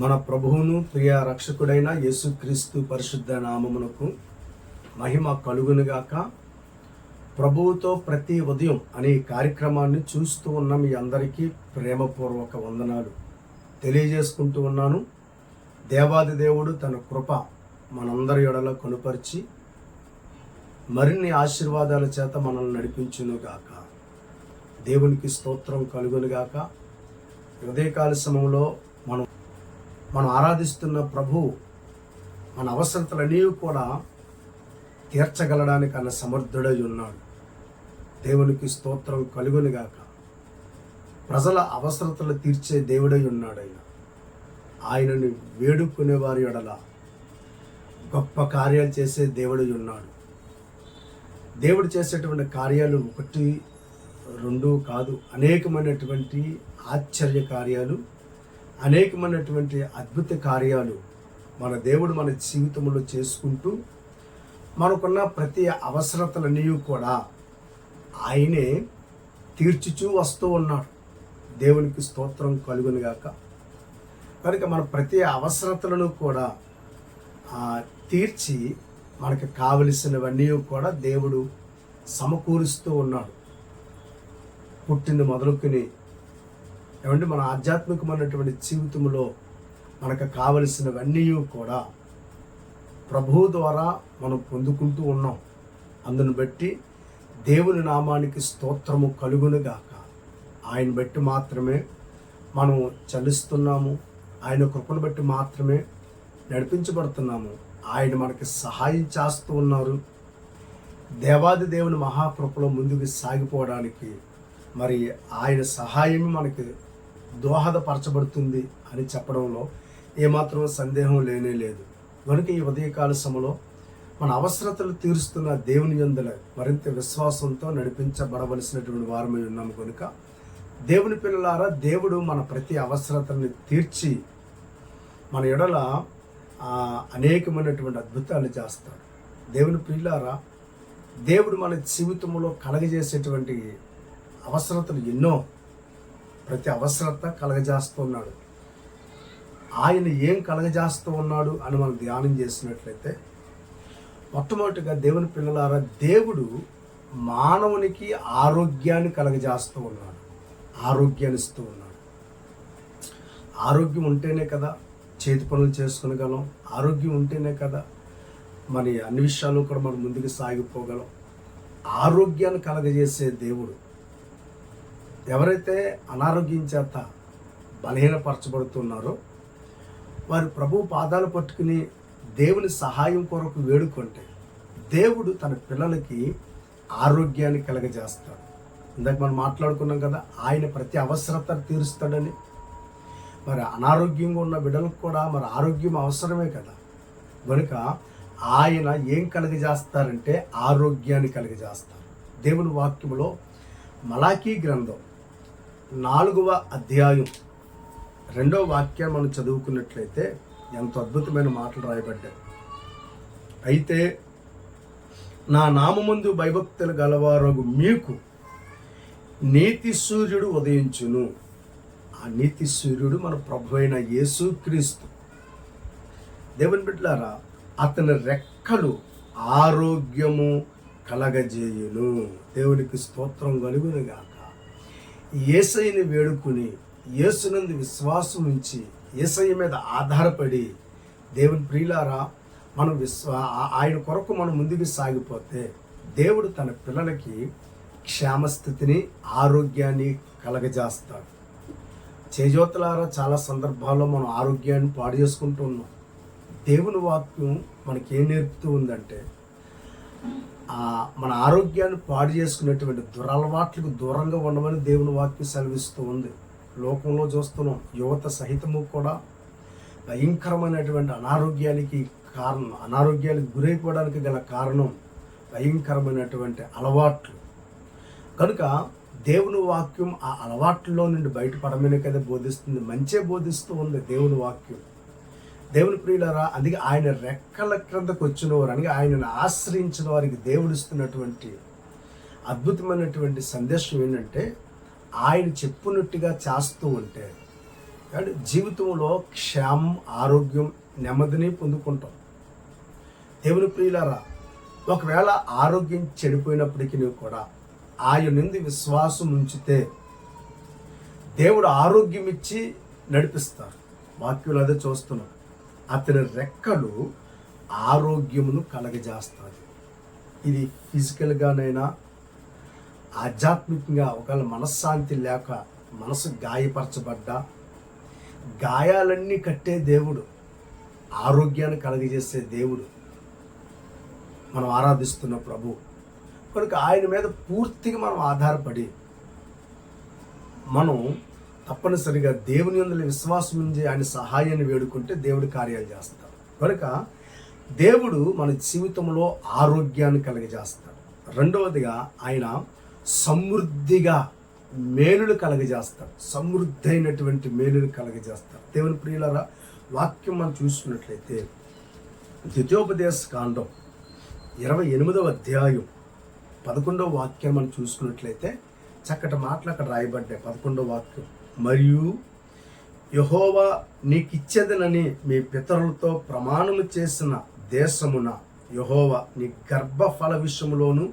మన ప్రభువును ప్రియ రక్షకుడైన యేసుక్రీస్తు పరిశుద్ధ నామమునకు మహిమ కలుగునుగాక. ప్రభువుతో ప్రతి ఉదయం అనే కార్యక్రమాన్ని చూస్తూ ఉన్న మీ అందరికీ ప్రేమపూర్వక వందనాలు తెలియజేసుకుంటూ ఉన్నాను. దేవాది దేవుడు తన కృప మనందరి ఎడల కనుపరిచి మరిన్ని ఆశీర్వాదాల చేత మనల్ని నడిపించునుగాక. దేవునికి స్తోత్రం కలుగునుగాక. ఉదయకాల సమయంలో మనం ఆరాధిస్తున్న ప్రభువు మన అవసరతలన్నీ కూడా తీర్చగలడానికి అన్న సమర్థుడై ఉన్నాడు. దేవునికి స్తోత్రం కలుగునుగాక. ప్రజల అవసరతలు తీర్చే దేవుడై ఉన్నాడు. ఆయనను వేడుకునే వారి ఎడల గొప్ప కార్యాలు చేసే దేవుడై ఉన్నాడు. దేవుడు చేసేటువంటి కార్యాలు 1, 2 కాదు, అనేకమైనటువంటి ఆశ్చర్య కార్యాలు, అనేకమైనటువంటి అద్భుత కార్యాలు మన దేవుడు మన జీవితంలో చేసుకుంటూ మనకున్న ప్రతి అవసరతలన్నీ కూడా ఆయనే తీర్చుచూ వస్తూ ఉన్నాడు. దేవునికి స్తోత్రం కలుగునుగాక. కనుక మన ప్రతి అవసరతలను కూడా తీర్చి మనకు కావలసినవన్నీ కూడా దేవుడు సమకూరుస్తూ ఉన్నాడు. పుట్టింది మొదలుకొని మన ఆధ్యాత్మికమైనటువంటి జీవితంలో మనకు కావలసినవన్నీ కూడా ప్రభువు ద్వారా మనం పొందుకుంటూ ఉన్నాం. అందును బట్టి దేవుని నామానికి స్తోత్రము కలుగునుగాక. ఆయన బట్టి మాత్రమే మనం చలిస్తున్నాము, ఆయన కృపను బట్టి మాత్రమే నడిపించబడుతున్నాము. ఆయన మనకి సహాయం చేస్తూ ఉన్నారు. దేవాది దేవుని మహాకృపలో ముందుకు సాగిపోవడానికి మరి ఆయన సహాయం మనకి దోహదపరచబడుతుంది అని చెప్పడంలో ఏమాత్రం సందేహం లేనే లేదు. కనుక ఈ ఉదయకాల సమయంలో మన అవసరతలు తీరుస్తున్న దేవుని యందుల మరింత విశ్వాసంతో నడిపించబడవలసినటువంటి వారమై ఉన్నాము. కనుక దేవుని పిల్లలారా, దేవుడు మన ప్రతి అవసరతల్ని తీర్చి మన ఎడల అనేకమైనటువంటి అద్భుతాలు చేస్తాడు. దేవుని పిల్లారా, దేవుడు మన జీవితంలో కలగజేసేటువంటి అవసరతలు ఎన్నో. ప్రతి అవసరత కలగజేస్తున్నాడు. ఆయన ఏం కలగజేస్తూ ఉన్నాడు అని మనం ధ్యానం చేసినట్లయితే, మొట్టమొదటిగా దేవుని పిల్లలారా, దేవుడు మానవునికి ఆరోగ్యాన్ని కలగజేస్తూ ఉన్నాడు, ఆరోగ్యాన్ని ఇస్తూ ఉన్నాడు. ఆరోగ్యం ఉంటేనే కదా చేతి పనులు చేసుకునగలం. ఆరోగ్యం ఉంటేనే కదా మరి అన్ని విషయాల్లో కూడా మనం ముందుకు సాగిపోగలం. ఆరోగ్యాన్ని కలగజేసే దేవుడు. ఎవరైతే అనారోగ్యం చేత బలహీనపరచబడుతున్నారో వారు ప్రభు పాదాలు పట్టుకుని దేవుని సహాయం కొరకు వేడుకుంటే దేవుడు తన పిల్లలకి ఆరోగ్యాన్ని కలగజేస్తాడు. ఇందాక మనం మాట్లాడుకున్నాం కదా, ఆయన ప్రతి అవసరత తీరుస్తాడని. మరి అనారోగ్యంగా ఉన్న బిడ్డలకు కూడా మరి ఆరోగ్యం అవసరమే కదా. కనుక ఆయన ఏం కలగజేస్తారంటే ఆరోగ్యాన్ని కలగజేస్తారు. దేవుని వాక్యంలో మలాకీ గ్రంథం 4వ అధ్యాయం 2వ వాక్యాన్ని మనం చదువుకున్నట్లయితే ఎంతో అద్భుతమైన మాటలు రాయబడ్డాయి. అయితే నా నామమందు భయభక్తులు గలవారగు మీకు నీతి సూర్యుడు ఉదయించును. ఆ నీతి సూర్యుడు మన ప్రభు అయిన యేసుక్రీస్తు. దేవుని బిడ్డలారా, అతని రెక్కలు ఆరోగ్యము కలగజేయును. దేవునికి స్తోత్రం కలుగునుగాక. యేసయ్యని వేడుకుని యేసునందు విశ్వాసం ఉంచి యేసయ్య మీద ఆధారపడి దేవుని ప్రియులారా మనం ఆయన కొరకు మనం ముందుకు సాగిపోతే దేవుడు తన పిల్లలకి క్షేమస్థితిని, ఆరోగ్యాన్ని కలగజేస్తాడు. చేజోతలారా, చాలా సందర్భాల్లో మనం ఆరోగ్యాన్ని పాడు చేసుకుంటూ ఉన్నాం. దేవుని వాక్యం మనకి ఏం నేర్పుతూ ఉందంటే, మన ఆరోగ్యాన్ని పాడు చేసుకునేటువంటి దురలవాట్లకు దూరంగా ఉండమని దేవుని వాక్యం సెలవిస్తూ ఉంది. లోకంలో చూస్తున్నాం, యువత సహితము కూడా భయంకరమైనటువంటి అనారోగ్యాలకు గురైపోవడానికి గల కారణం భయంకరమైనటువంటి అలవాట్లు. కనుక దేవుని వాక్యం ఆ అలవాట్లలో నుండి బయటపడమనే కదా బోధిస్తుంది, మంచే బోధిస్తూ ఉంది దేవుని వాక్యం. దేవుని ప్రియులారా, అందుకే ఆయన రెక్కల క్రిందకు వచ్చిన వారు, అనగా ఆయనను ఆశ్రయించిన వారికి దేవుడు ఇస్తున్నటువంటి అద్భుతమైనటువంటి సందేశం ఏంటంటే, ఆయన చెప్పినట్టుగా చేస్తూ ఉంటే అంటే జీవితంలో క్షేమం, ఆరోగ్యం, నెమ్మదిని పొందుకుంటాం. దేవుని ప్రియులారా, ఒకవేళ ఆరోగ్యం చెడిపోయినప్పటికీ కూడా ఆయన నుండి విశ్వాసం ఉంచితే దేవుడు ఆరోగ్యం ఇచ్చి నడిపిస్తారు. వాక్యులు అదే చూస్తున్నాం. అతని రెక్కలు ఆరోగ్యమును కలగజేస్తుంది. ఇది ఫిజికల్గానైనా ఆధ్యాత్మికంగా ఒకవేళ మనశ్శాంతి లేక మనసు గాయపరచబడ్డా గాయాలన్నీ కట్టే దేవుడు, ఆరోగ్యాన్ని కలగజేసే దేవుడు మనం ఆరాధిస్తున్న ప్రభు. కనుక ఆయన మీద పూర్తిగా మనం ఆధారపడి మనం తప్పనిసరిగా దేవుని యందు విశ్వాసం ఉంచి ఆయన సహాయాన్ని వేడుకుంటే దేవుడు కార్యాలు చేస్తాడు. కనుక దేవుడు మన జీవితంలో ఆరోగ్యాన్ని కలగజేస్తాడు. రెండవదిగా ఆయన సమృద్ధిగా మేలులు కలగజేస్తాడు. సమృద్ధి అయినటువంటి మేలులు కలగజేస్తాడు. దేవుని ప్రియులారా, వాక్యం మనం చూసుకున్నట్లయితే ద్వితీయోపదేశ కాండం 28వ అధ్యాయం 11వ వాక్యం మనం చూసుకున్నట్లయితే చక్కటి మాటలు అక్కడ రాయబడ్డాయి. 11వ వాక్యం, మరియు యెహోవా నీకిచ్చేదనని మీ పితరులతో ప్రమాణము చేసిన దేశమున యెహోవా నీ గర్భఫల విషయములోను,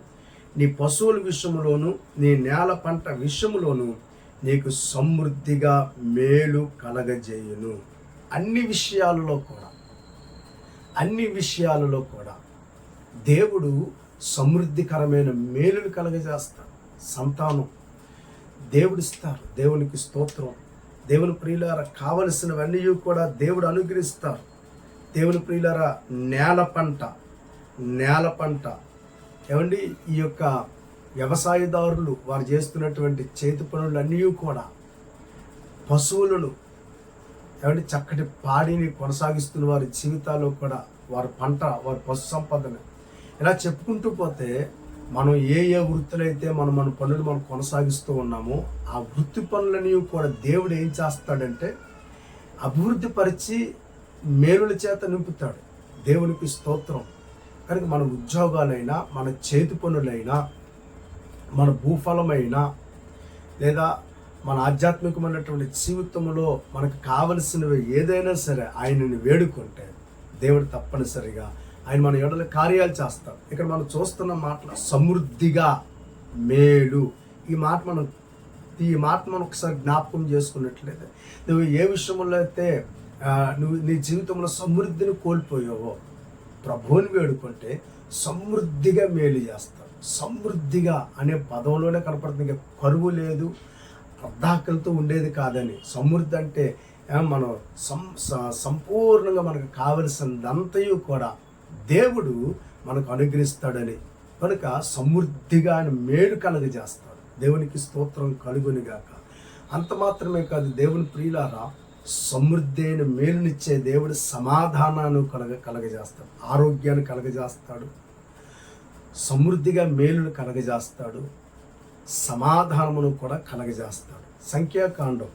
నీ పశువుల విషయములోను, నీ నేల పంట విషయములోను నీకు సమృద్ధిగా మేలు కలగజేయును. అన్ని విషయాలలో కూడా దేవుడు సమృద్ధికరమైన మేలులు కలగజేస్తాడు. సంతానం దేవుడిస్తారు. దేవునికి స్తోత్రం. దేవుని ప్రియులారా, కావలసినవన్నీ కూడా దేవుడు అనుగ్రహిస్తారు. దేవుని ప్రియులారా, నేల పంట ఏమండి, ఈ యొక్క వ్యవసాయదారులు వారు చేస్తున్నటువంటి చేతి పనులన్నీ కూడా, పశువులను ఏమంటే చక్కటి పాడిని కొనసాగిస్తున్న వారి జీవితాల్లో కూడా వారి పంట, వారి పశు సంపదను ఇలా చెప్పుకుంటూ పోతే మనం ఏ వృత్తులైతే మన పనులు మనం కొనసాగిస్తూ ఉన్నామో ఆ వృత్తి పనులని కూడా దేవుడు ఏం చేస్తాడంటే అభివృద్ధి పరిచి మేలుల చేత నింపుతాడు. దేవునికి స్తోత్రం. కనుక మన ఉద్యోగాలైనా, మన చేతి పనులైనా, మన భూఫలమైనా, లేదా మన ఆధ్యాత్మికమైనటువంటి జీవితంలో మనకు కావలసినవి ఏదైనా సరే ఆయనని వేడుకుంటే దేవుడు తప్పనిసరిగా ఆయన మన ఎడల కార్యాలు చేస్తాడు. ఇక్కడ మనం చూస్తున్న మాటలు సమృద్ధిగా మేలు. ఈ మాట మనం ఒకసారి జ్ఞాపకం చేసుకున్నట్లయితే, నువ్వు ఏ విషయంలో అయితే నువ్వు నీ జీవితంలో సమృద్ధిని కోల్పోయావో ప్రభువుని వేడుకుంటే సమృద్ధిగా మేలు చేస్తాడు. సమృద్ధిగా అనే పదంలోనే కనపడుతుంది. ఇంకా కరువు లేదు, అర్ధాకలతో ఉండేది కాదని. సమృద్ధి అంటే మనం సంపూర్ణంగా మనకు కావలసినంతయు కూడా దేవుడు మనకు అనుగ్రహిస్తాడని. కనుక సమృద్ధిగా ఆయన మేలు కలగజేస్తాడు. దేవునికి స్తోత్రం కలుగునిగాక. అంత మాత్రమే కాదు, దేవుని ప్రియులారా, సమృద్ధి అయిన మేలునిచ్చే దేవుడు సమాధానాన్ని కలగజేస్తాడు, ఆరోగ్యాన్ని కలగజేస్తాడు, సమృద్ధిగా మేలును కలగజేస్తాడు, సమాధానమును కూడా కలగజేస్తాడు. సంఖ్యాకాండం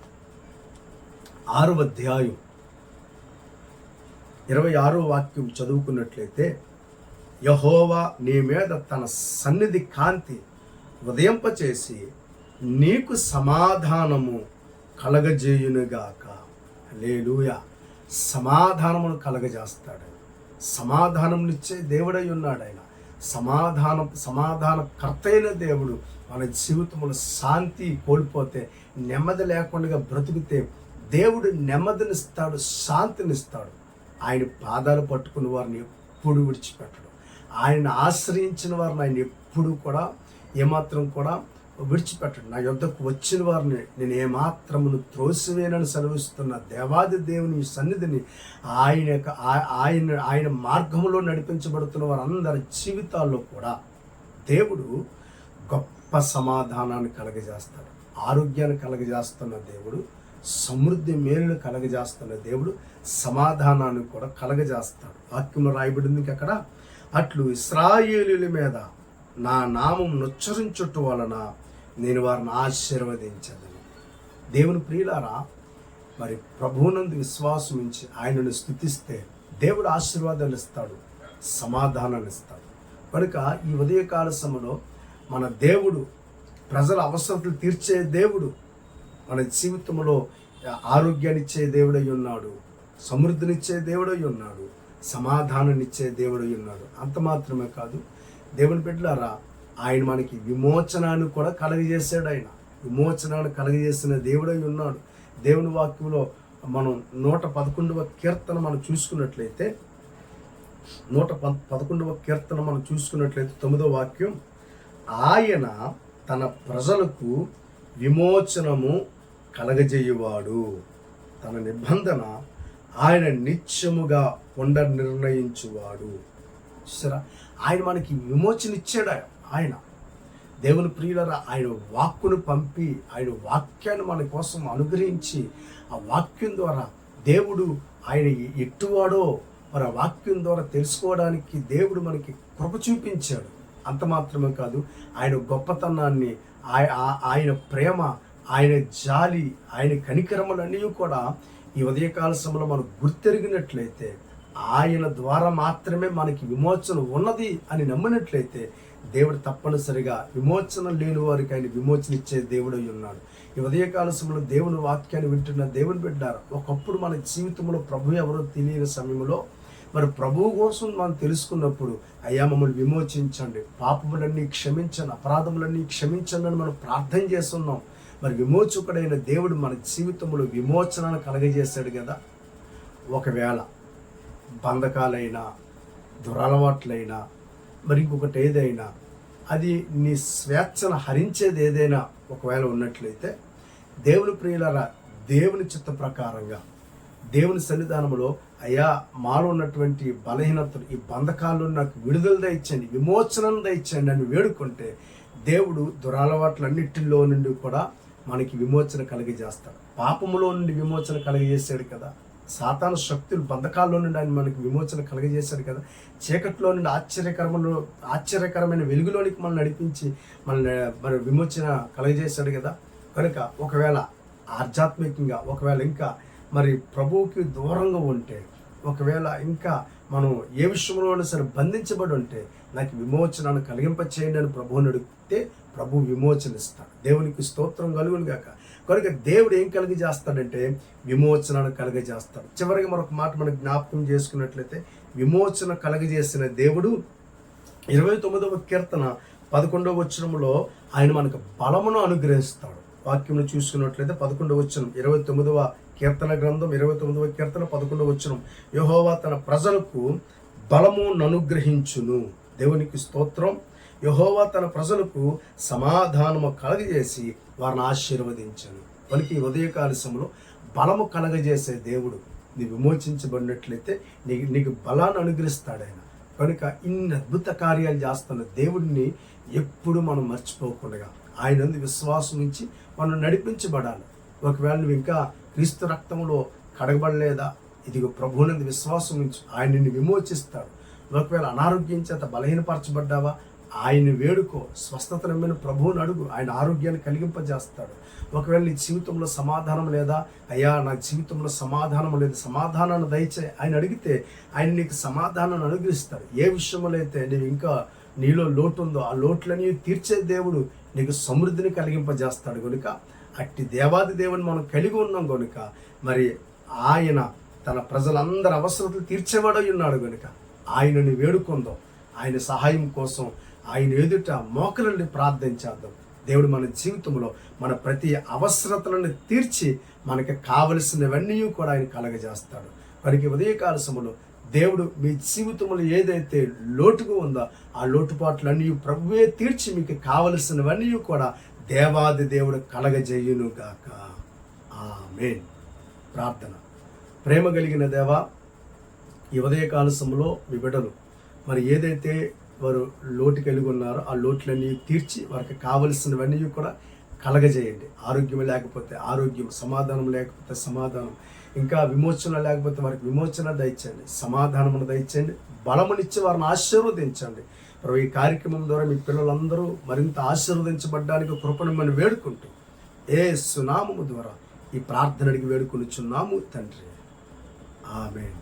6వ అధ్యాయం 26వ వాక్యం చదువుకున్నట్లయితే, యెహోవా నీ మీద తన సన్నిధి కాంతి ఉదయింపచేసి నీకు సమాధానము కలగజేయునుగాక. హల్లెలూయా. సమాధానమును కలగజేస్తాడు. సమాధానమునిచ్చే దేవుడై ఉన్నాడు ఆయన. సమాధానకర్త అయిన దేవుడు. మన జీవితంలో శాంతి కోల్పోతే, నెమ్మది లేకుండా బ్రతికితే దేవుడు నెమ్మదినిస్తాడు, శాంతినిస్తాడు. ఆయన పాదాలు పట్టుకున్న వారిని ఎప్పుడు విడిచిపెట్టడు. ఆయన ఆశ్రయించిన వారిని ఆయన ఎప్పుడు కూడా ఏమాత్రం కూడా విడిచిపెట్టడు. నా యొద్దకు వచ్చిన వారిని నేను ఏమాత్రమును త్రోసివేనని సెలవిస్తున్న దేవాది దేవుని సన్నిధిని ఆయన మార్గంలో నడిపించబడుతున్న వారందరి జీవితాల్లో కూడా దేవుడు గొప్ప సమాధానాన్ని కలగజేస్తాడు. ఆరోగ్యాన్ని కలగజేస్తున్న దేవుడు, సమృద్ధి మేలును కలగజేస్తున్న దేవుడు, సమాధానాన్ని కూడా కలగజేస్తాడు. వాక్యంలో రాయబడింది అక్కడ, అట్లు ఇశ్రాయేలీయుల మీద నా నామం నుచ్చరించుట వలన నేను వారిని ఆశీర్వదించదని. దేవుని ప్రియులారా, మరి ప్రభువునందు విశ్వాసం ఉంచి ఆయనను స్తుతిస్తే దేవుడు ఆశీర్వాదాలు ఇస్తాడు, సమాధానాన్ని ఇస్తాడు. కనుక ఈ ఉదయకాల సమయంలో మన దేవుడు ప్రజల అవసరతలు తీర్చే దేవుడు. మన జీవితంలో ఆరోగ్యాన్నిచ్చే దేవుడై ఉన్నాడు, సమృద్ధినిచ్చే దేవుడై ఉన్నాడు, సమాధానాన్నిచ్చే దేవుడై ఉన్నాడు. అంత మాత్రమే కాదు, దేవుని బిడ్డలారా, ఆయన మనకి విమోచనాన్ని కూడా కలుగజేశాడు. ఆయన విమోచనాన్ని కలుగజేసిన దేవుడై ఉన్నాడు. దేవుని వాక్యంలో మనం 111వ కీర్తన మనం చూసుకున్నట్లయితే 111వ కీర్తన మనం చూసుకున్నట్లయితే 9వ వాక్యం, ఆయన తన ప్రజలకు విమోచనము కలగజేయువాడు, తన నిబంధన ఆయన నిత్యముగా నిర్ణయించువాడు. చూసారా, ఆయన మనకి విమోచన ఇచ్చాడు. ఆయన దేవుని ప్రియులరా, ఆయన వాక్కును పంపి ఆయన వాక్యాన్ని మన కోసం అనుగ్రహించి ఆ వాక్యం ద్వారా దేవుడు ఆయన ఎట్టువాడో మరి ఆ వాక్యం ద్వారా తెలుసుకోవడానికి దేవుడు మనకి కృప చూపించాడు. అంత మాత్రమే కాదు, ఆయన గొప్పతనాన్ని, ఆయన ప్రేమ, ఆయన జాలి, ఆయన కనికరములన్నీ కూడా ఈ ఉదయకాల సమయంలో మనం గుర్తెరిగినట్లయితే, ఆయన ద్వారా మాత్రమే మనకి విమోచన ఉన్నది అని నమ్మినట్లయితే దేవుడు తప్పనిసరిగా విమోచన లేని వారికి ఆయన విమోచన ఇచ్చే దేవుడై ఉన్నాడు. ఈ ఉదయకాల సమయంలో దేవుని వాక్యాన్ని వింటున్న దేవుని బిడ్డారు, ఒకప్పుడు మన జీవితంలో ప్రభు ఎవరో తెలియని సమయంలో మరి ప్రభువు కోసం మనం తెలుసుకున్నప్పుడు, అయ్యా మమ్మల్ని విమోచించండి, పాపములన్నీ క్షమించండి, అపరాధములన్నీ క్షమించండి అని మనం ప్రార్థన చేస్తున్నాం. మరి విమోచకుడైన దేవుడు మన జీవితంలో విమోచనను కలగజేశాడు కదా. ఒకవేళ బంధకాలైనా, దురలవాట్లైనా, మరి ఇంకొకటి ఏదైనా, అది నీ స్వేచ్ఛను హరించేది ఏదైనా ఒకవేళ ఉన్నట్లయితే, దేవుని ప్రియులారా, దేవుని చిత్త ప్రకారంగా దేవుని సన్నిధానంలో, అయ్యా మాలో ఉన్నటువంటి బలహీనతలు, ఈ బంధకాల్లో నాకు విడుదల దయచండి, విమోచనను దయచండి అని వేడుకుంటే దేవుడు దురలవాట్లన్నిటిలో నుండి కూడా మనకి విమోచన కలిగజేస్తాడు. పాపములో నుండి విమోచన కలిగజేశాడు కదా. సాతాను శక్తులు బంధకాల్లో నుండి ఆయన మనకి విమోచన కలగజేశాడు కదా. చీకట్లో నుండి ఆశ్చర్యకరమైన వెలుగులోనికి మనల్ని నడిపించి మన విమోచన కలగజేశాడు కదా. కనుక ఒకవేళ ఆధ్యాత్మికంగా, ఒకవేళ ఇంకా మరి ప్రభువుకి దూరంగా ఉంటే, ఒకవేళ ఇంకా మనం ఏ విషయంలోనైనా సరే బంధించబడి ఉంటే, నాకు విమోచనను కలిగింపచేయండి అని ప్రభువుని అడిగితే ప్రభు విమోచన ఇస్తాడు. దేవునికి స్తోత్రం కలుగును గాక. కనుక దేవుడు ఏం కలిగజేస్తాడంటే విమోచనను కలుగజేస్తాడు. చివరికి మరొక మాట మనం జ్ఞాపకం చేసుకున్నట్లయితే, విమోచన కలుగజేసిన దేవుడు 29వ కీర్తన 11వ వచనంలో ఆయన మనకు బలమును అనుగ్రహిస్తాడు. వాక్యమును చూసుకున్నట్లయితే 11వ వచనం, 29వ కీర్తన గ్రంథం 29వ కీర్తన 11వ వచనం, యెహోవా తన ప్రజలకు బలమును అనుగ్రహించును. దేవునికి స్తోత్రం. యెహోవా తన ప్రజలకు సమాధానము కలగజేసి వారిని ఆశీర్వదించను. మనకి ఉదయకాల సమయంలో బలము కలగజేసే దేవుడు, నీ విమోచించబడినట్లయితే నీకు బలాన్ని అనుగ్రహిస్తాడు ఆయన. కనుక ఇన్ని అద్భుత కార్యాలు చేస్తున్న దేవుడిని ఎప్పుడు మనం మర్చిపోకుండా ఆయన విశ్వాసం నుంచి మనం నడిపించబడాలి. ఒకవేళ నువ్వు ఇంకా క్రీస్తు రక్తంలో కడగబడలేదా, ఇదిగో ప్రభువునందు విశ్వాసం నుంచి ఆయన నిన్ను విమోచిస్తాడు. ఒకవేళ అనారోగ్యం చేత బలహీనపరచబడ్డావా, ఆయన వేడుకో, స్వస్థత నమ్మిన ప్రభువుని అడుగు, ఆయన ఆరోగ్యాన్ని కలిగింపజేస్తాడు. ఒకవేళ నీ జీవితంలో సమాధానం లేదా, అయ్యా నా జీవితంలో సమాధానం లేదు, సమాధానాన్ని దయచే ఆయన అడిగితే ఆయన నీకు సమాధానాన్ని అనుగ్రహిస్తాడు. ఏ విషయంలో అయితే నీవు ఇంకా నీలో లోటు ఉందో ఆ లోట్లని తీర్చే దేవుడు నీకు సమృద్ధిని కలిగింపజేస్తాడు. కనుక అట్టి దేవాది దేవుని మనం కలిగి ఉన్నాం కనుక మరి ఆయన తన ప్రజలందరి అవసరతలు తీర్చేవాడై ఉన్నాడు. కనుక ఆయనని వేడుకుందాం, ఆయన సహాయం కోసం ఆయన ఎదుట మోకరిల్లి ప్రార్థన చేద్దాం. దేవుడు మన జీవితంలో మన ప్రతి అవసరతలను తీర్చి మనకి కావలసినవన్నీ కూడా ఆయన కలగజేస్తాడు. మనకి ఉదయకాల సమయంలో దేవుడు మీ జీవితంలో ఏదైతే లోటుగా ఉందో ఆ లోటుపాట్లన్నీ ప్రభువే తీర్చి మీకు కావలసినవన్నీ కూడా దేవాది దేవుడు కలగజేయును గాక. ఆమేన్. ప్రార్థన. ప్రేమ కలిగిన దేవా, ఈ ఉదయకాల సమయంలో మీ బిడ్డలు మరి ఏదైతే వారు లోటు కలిగి ఉన్నారో ఆ లోట్లన్నీ తీర్చి వారికి కావలసినవన్నీ కూడా కలగజేయండి. ఆరోగ్యం లేకపోతే ఆరోగ్యం, సమాధానం లేకపోతే సమాధానం, ఇంకా విమోచన లేకపోతే వారికి విమోచన దయచేయండి, సమాధానమును దయచేయండి, బలమునిచ్చి వారిని ఆశీర్వదించండి. మరి ఈ కార్యక్రమం ద్వారా మీ పిల్లలందరూ మరింత ఆశీర్వదించబడ్డానికి కృపను మనం వేడుకుంటూ యేసు నామము ద్వారా ఈ ప్రార్థన అడిగి వేడుకొనుచున్నాము తండ్రి. ఆమేన్.